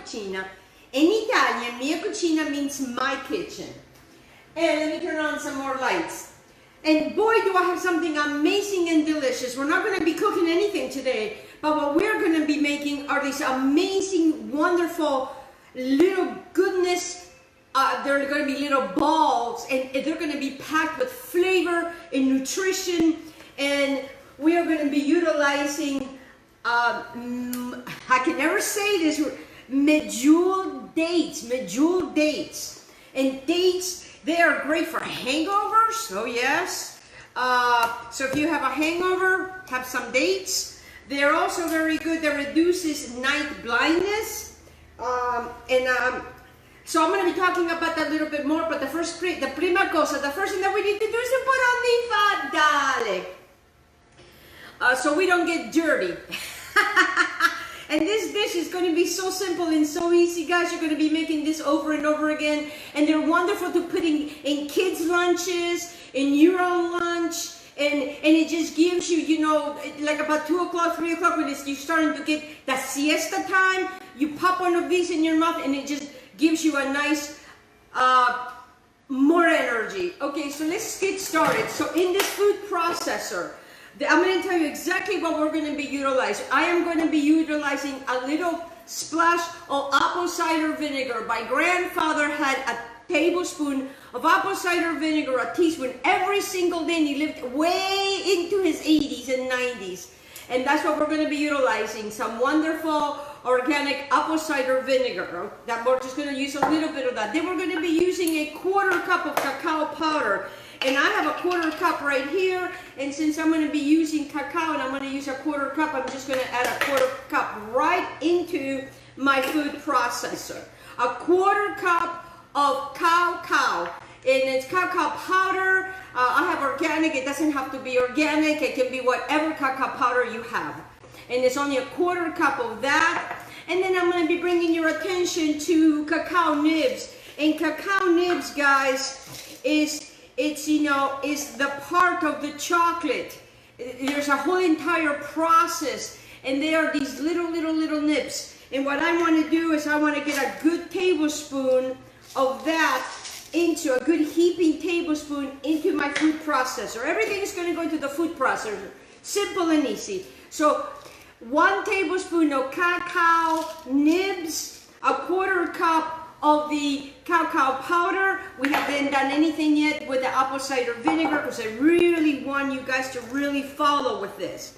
cucina. In Italian, mia cucina means my kitchen. And let me turn on some more lights. And boy, do I have something amazing and delicious. We're not going to be cooking anything today, but what we're going to be making are these amazing, wonderful little goodness. They're going to be little balls, and they're going to be packed with flavor and nutrition. And we are going to be utilizing, I can never say this, medjool dates. And dates, they are great for hangovers, oh yes. So if you have a hangover, have some dates. They're also very good, that reduces night blindness. So I'm going to be talking about that a little bit more, but the first thing that we need to do is to put on the fat garlic. So we don't get dirty. And this dish is going to be so simple and so easy, guys. You're going to be making this over and over again. And they're wonderful to put in kids' lunches, in your own lunch. And it just gives you, you know, like about 2 o'clock, 3 o'clock, when you're starting to get the siesta time, you pop one of these in your mouth and it just gives you a nice, more energy. Okay, so let's get started. So in this food processor, I'm going to tell you exactly what we're going to be utilizing. I am going to be utilizing a little splash of apple cider vinegar. My grandfather had a tablespoon of apple cider vinegar, a teaspoon, every single day, and he lived way into his 80s and 90s. And that's what we're going to be utilizing, some wonderful organic apple cider vinegar. That we're just going to use a little bit of that. Then we're going to be using a 1/4 cup of cacao powder. And I have a 1/4 cup right here, and since I'm going to be using cacao and I'm going to use a 1/4 cup, I'm just going to add a 1/4 cup right into my food processor. A 1/4 cup of cacao, and it's cacao powder. I have organic. It doesn't have to be organic. It can be whatever cacao powder you have. And it's only a 1/4 cup of that. And then I'm going to be bringing your attention to Cacao Nibs. And Cacao Nibs, guys, is the part of the chocolate. There's a whole entire process, and they are these little nibs. And what I want to do is I want to get a good tablespoon of that into a good heaping tablespoon into my food processor. Everything is going to go into the food processor. Simple and easy. So 1 tablespoon of cacao nibs, a 1/4 cup of the cacao powder. We haven't done anything yet with the apple cider vinegar because I really want you guys to really follow with this.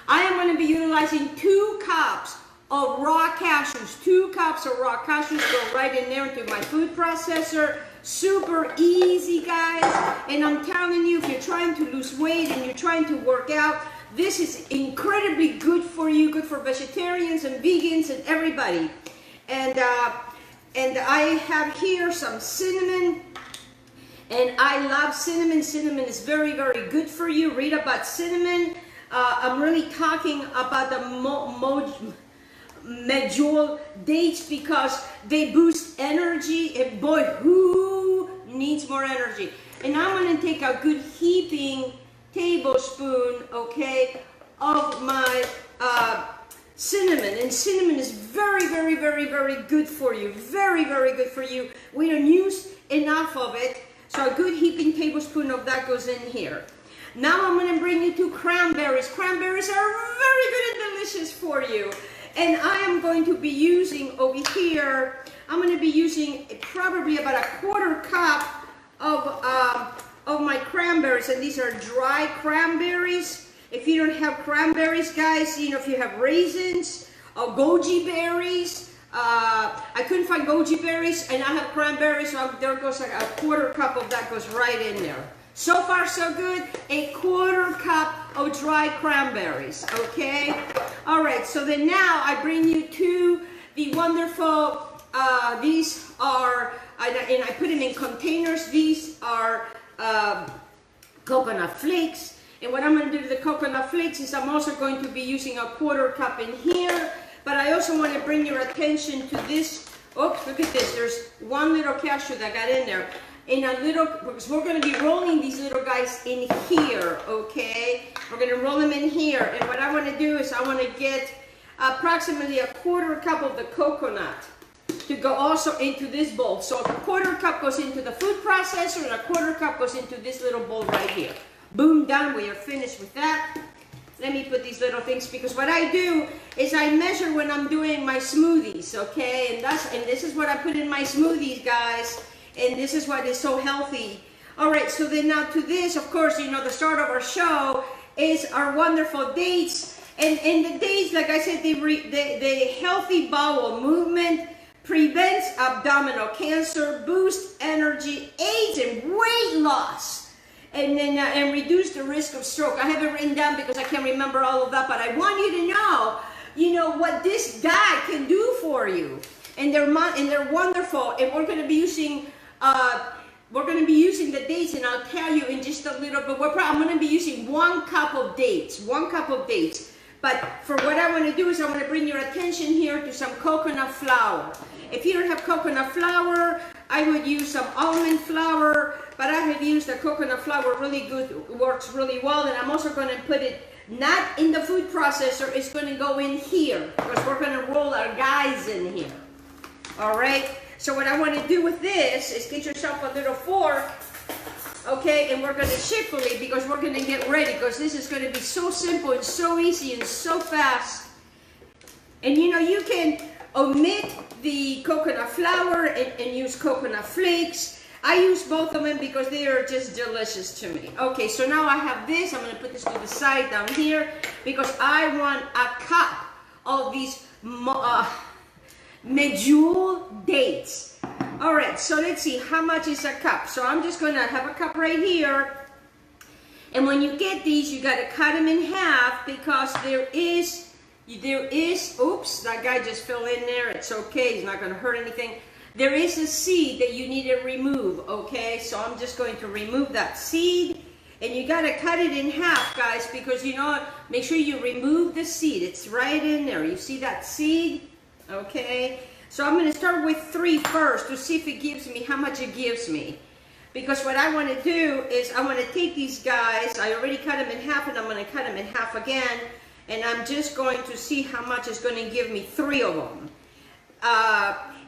I am going to be utilizing 2 cups of raw cashews. 2 cups of raw cashews go right in there into my food processor. Super easy, guys. And I'm telling you, if you're trying to lose weight and you're trying to work out, this is incredibly good for you, good for vegetarians and vegans and everybody. And I have here some cinnamon, and I love cinnamon. Cinnamon is very, very good for you. Read about cinnamon. I'm really talking about the medjool dates because they boost energy, and boy, who needs more energy? And I'm going to take a good heaping tablespoon, okay, of my cinnamon. And cinnamon is very, very, very, very good for you. Very, very good for you. We don't use enough of it, so a good heaping tablespoon of that goes in here. Now I'm going to bring you to cranberries. Cranberries are very good and delicious for you. And I am going to be using over here, I'm going to be using probably about a 1/4 cup of my cranberries. And these are dry cranberries. If you don't have cranberries, guys, you know, if you have raisins or goji berries, I couldn't find goji berries, and I have cranberries, so there goes like a 1/4 cup of that goes right in there. So far, so good. A 1/4 cup of dry cranberries, okay? All right, so then now I bring you to the wonderful, these are, and I put them in containers. These are coconut flakes. And what I'm going to do to the coconut flakes is I'm also going to be using a 1/4 cup in here. But I also want to bring your attention to this. Oops, look at this. There's 1 little cashew that got in there. In a little, because we're going to be rolling these little guys in here, okay? We're going to roll them in here. And what I want to do is I want to get approximately a 1/4 cup of the coconut. to go also into this bowl. So a 1/4 cup goes into the food processor and a 1/4 cup goes into this little bowl right here. Boom, done. We are finished with that. Let me put these little things, because what I do is I measure when I'm doing my smoothies, okay? And this is what I put in my smoothies, guys. And this is what is so healthy. All right, so then now to this, of course, you know, the start of our show is our wonderful dates. And the dates, like I said, the healthy bowel movement prevents abdominal cancer, boosts energy, aids in weight loss, and then and reduce the risk of stroke. I have it written down because I can't remember all of that, but I want you to know, what this guy can do for you. And they're wonderful. And we're going to be using the dates, and I'll tell you in just a little bit. I'm going to be using 1 cup of dates. 1 cup of dates. But for what I want to do is I want to bring your attention here to some coconut flour. If you don't have coconut flour, I would use some almond flour, but I have used the coconut flour really good, works really well. And I'm also going to put it not in the food processor, it's going to go in here, because we're going to roll our guys in here. All right, so what I want to do with this is get yourself a little fork, okay, and we're going to shiftfully, because we're going to get ready, because this is going to be so simple and so easy and so fast. And you know, you can omit the coconut flour and use coconut flakes. I use both of them because they are just delicious to me. Okay, so now I have this. I'm going to put this to the side down here, because I want a cup of these medjool dates. All right, so let's see, how much is a cup? So I'm just going to have a cup right here. And when you get these, you got to cut them in half, because there is, oops, that guy just fell in there. It's okay, he's not going to hurt anything. There is a seed that you need to remove, okay? So I'm just going to remove that seed. And you got to cut it in half, guys, because you know what? Make sure you remove the seed. It's right in there. You see that seed? Okay. So I'm going to start with 3 first to see if it gives me, how much it gives me. Because what I want to do is I want to take these guys. I already cut them in half, and I'm going to cut them in half again. And I'm just going to see how much it's going to give me, 3 of them.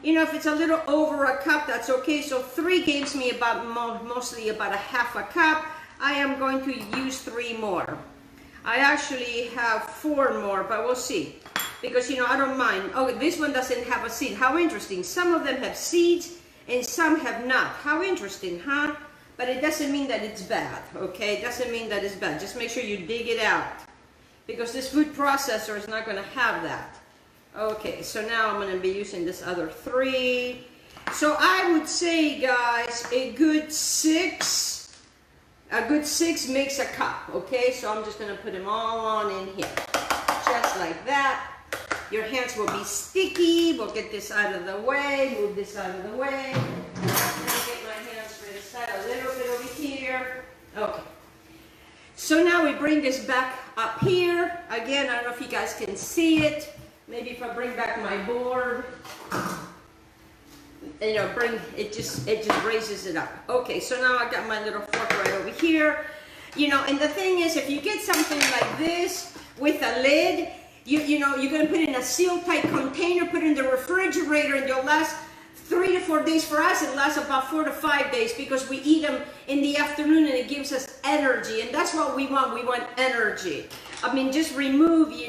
You know, if it's a little over a cup, that's okay. So 3 gives me about mostly about a half a cup. I am going to use 3 more. I actually have 4 more, but we'll see. Because, you know, I don't mind. Oh, this one doesn't have a seed. How interesting. Some of them have seeds and some have not. How interesting, huh? But it doesn't mean that it's bad, okay? It doesn't mean that it's bad. Just make sure you dig it out, because this food processor is not going to have that. Okay, so now I'm going to be using this other 3. So I would say, guys, a good 6 makes a cup, okay? So I'm just going to put them all on in here, just like that. Your hands will be sticky. We'll get this out of the way, move this out of the way. Let me get my hands to the side a little bit over here. Okay. So now we bring this back up here. Again, I don't know if you guys can see it. Maybe if I bring back my board, you know, it just raises it up. Okay, so now I got my little fork right over here. You know, and the thing is, if you get something like this with a lid, you know, you're going to put it in a sealed tight container, put it in the refrigerator, and they'll last 3 to 4 days. For us, it lasts about 4 to 5 days, because we eat them in the afternoon and it gives us energy, and that's what we want. We want energy. I mean, just remove the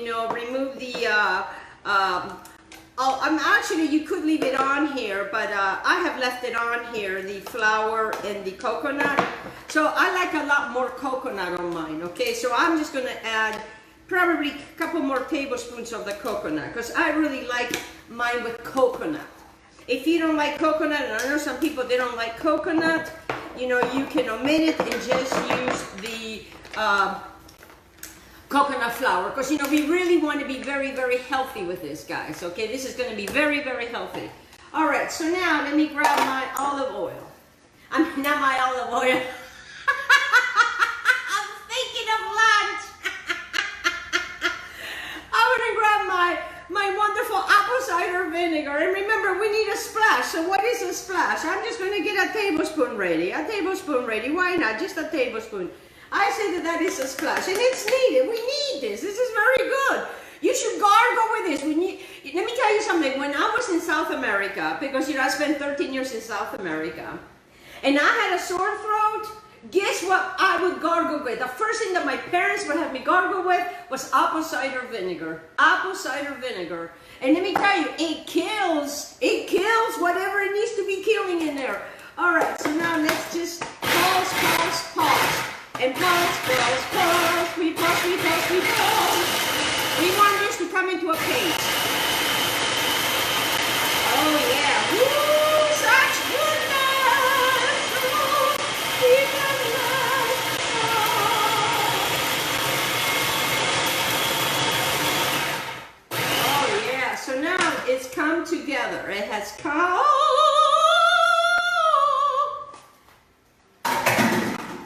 actually, you could leave it on here, but I have left it on here, the flour and the coconut. So I like a lot more coconut on mine, okay? So I'm just going to add probably a couple more tablespoons of the coconut, because I really like mine with coconut. If you don't like coconut, and I know some people, they don't like coconut, you know, you can omit it and just use the coconut flour, because, you know, we really want to be very, very healthy with this, guys, okay? This is going to be very, very healthy. All right, so now let me grab my olive oil. Not my olive oil. I'm thinking of lunch. I'm going to grab my wonderful apple cider vinegar. And remember, we need a splash. So what is a splash? I'm just going to get a tablespoon ready. A tablespoon ready. Why not? Just a tablespoon. I say that is a splash, and it's needed. We need this. This is very good. You should gargle with this. Let me tell you something. When I was in South America, because I spent 13 years in South America, and I had a sore throat, guess what I would gargle with? The first thing that my parents would have me gargle with was apple cider vinegar. Apple cider vinegar. And let me tell you, it kills whatever it needs to be killing in there. All right, so now let's just pause. And pause. We pause. We want this to come into a paste. Oh yeah. Woo, such goodness. Oh yeah, so now it's come together. It has come.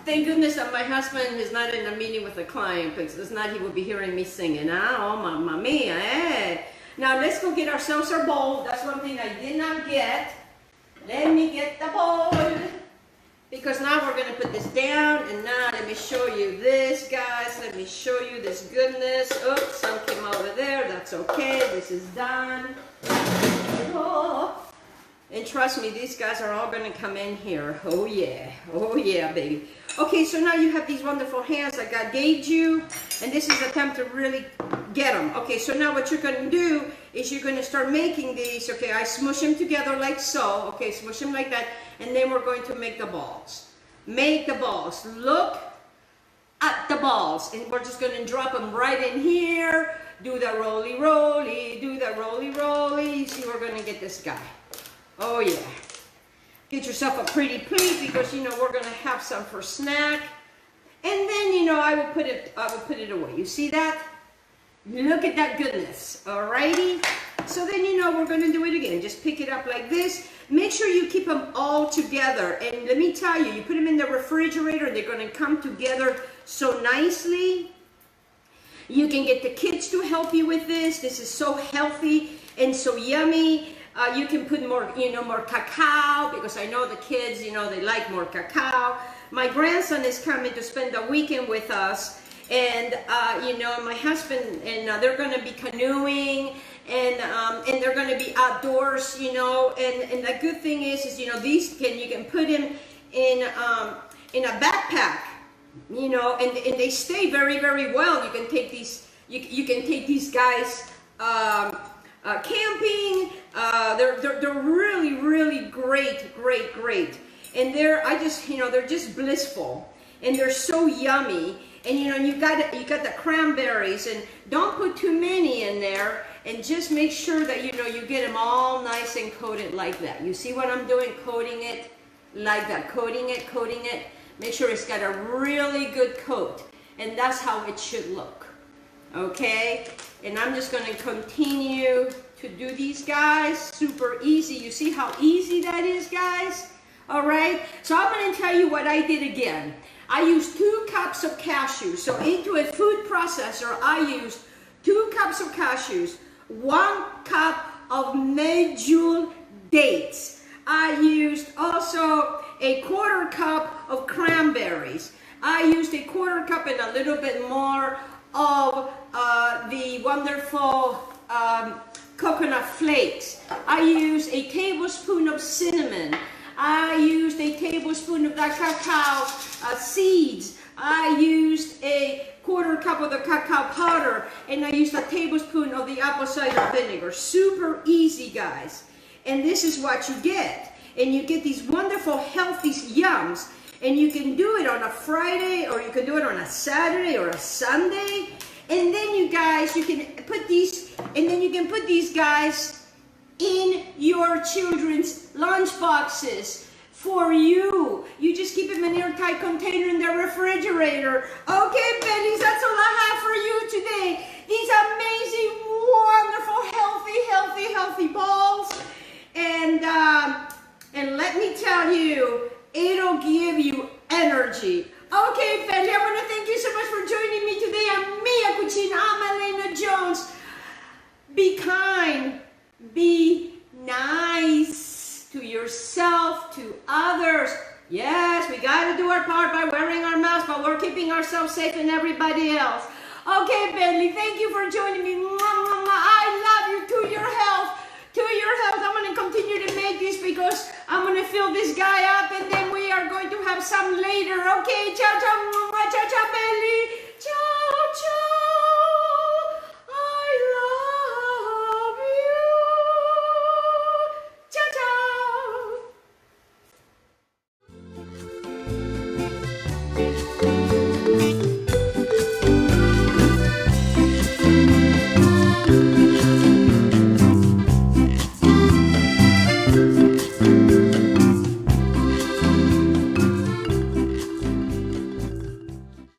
Thank goodness that my husband is not in a meeting with a client, because if not, he would be hearing me singing. Oh, mamma mia, eh? Now, let's go get ourselves our bowl. That's one thing I did not get. Let me get the bowl. Because now we're going to put this down, and now let me show you this, guys. Let me show you this goodness. Oops, some came over there. That's okay. This is done. Oh. And trust me, these guys are all going to come in here. Oh yeah, baby. Okay, so now you have these wonderful hands that God gave you, and this is the time to really get them. Okay, so now what you're going to do is you're going to start making these. Okay, I smush them together like so. Okay, smush them like that, and then we're going to make the balls. Make the balls. Look at the balls, and we're just going to drop them right in here. Do the roly. Do the roly. You see, we're going to get this guy. Oh yeah. Get yourself a pretty plate, because we're gonna have some for snack. And then I will put it away. You see that? Look at that goodness. Alrighty. So then we're gonna do it again. Just pick it up like this. Make sure you keep them all together. And let me tell you, you put them in the refrigerator and they're gonna come together so nicely. You can get the kids to help you with this. This is so healthy and so yummy. You can put more, more cacao, because I know the kids, they like more cacao. My grandson is coming to spend the weekend with us, and my husband, and they're going to be canoeing, and they're going to be outdoors, and the good thing is these you can put them in a backpack, and they stay very, very well. You can take these, you can take these guys camping. They're really, really great, and they're just blissful, and they're so yummy. And you got the cranberries, and don't put too many in there, and just make sure that you get them all nice and coated like that. You see what I'm doing? Coating it like that, coating it. Make sure it's got a really good coat, and that's how it should look. Okay, and I'm just going to continue to do these guys. Super easy. You see how easy that is, guys? All right, so I'm going to tell you what I did again. I used 2 cups of cashews. So into a food processor, I used 2 cups of cashews, 1 cup of medjool dates. I used also a 1/4 cup of cranberries. I used a 1/4 cup and a little bit more of the wonderful coconut flakes. I used a tablespoon of cinnamon. I used a tablespoon of the cacao seeds. I used a 1/4 cup of the cacao powder, and I used a tablespoon of the apple cider vinegar. Super easy, guys. And this is what you get. And you get these wonderful healthy yums. And you can do it on a Friday, or you can do it on a Saturday or a Sunday. And then you guys, you can put these, and then you can put these guys in your children's lunch boxes for you. You just keep them in an airtight container in the refrigerator. Okay, Benny's, that's all I have for you today. These amazing, wonderful, healthy balls. And let me tell you, it'll give you energy. Okay, family, I want to thank you so much for joining me today. I'm Mia Cucina. I'm Elena Jones. Be kind. Be nice to yourself, to others. Yes, we got to do our part by wearing our mask, but we're keeping ourselves safe and everybody else. Okay, Bentley, thank you for joining me. I love you. To your health. To your health. I'm going to continue to make this because I'm going to fill this guy up and then we are going to have some later. Okay, ciao, ciao, ciao, ciao, Bentley. Ciao, ciao. I love you. Ciao, ciao.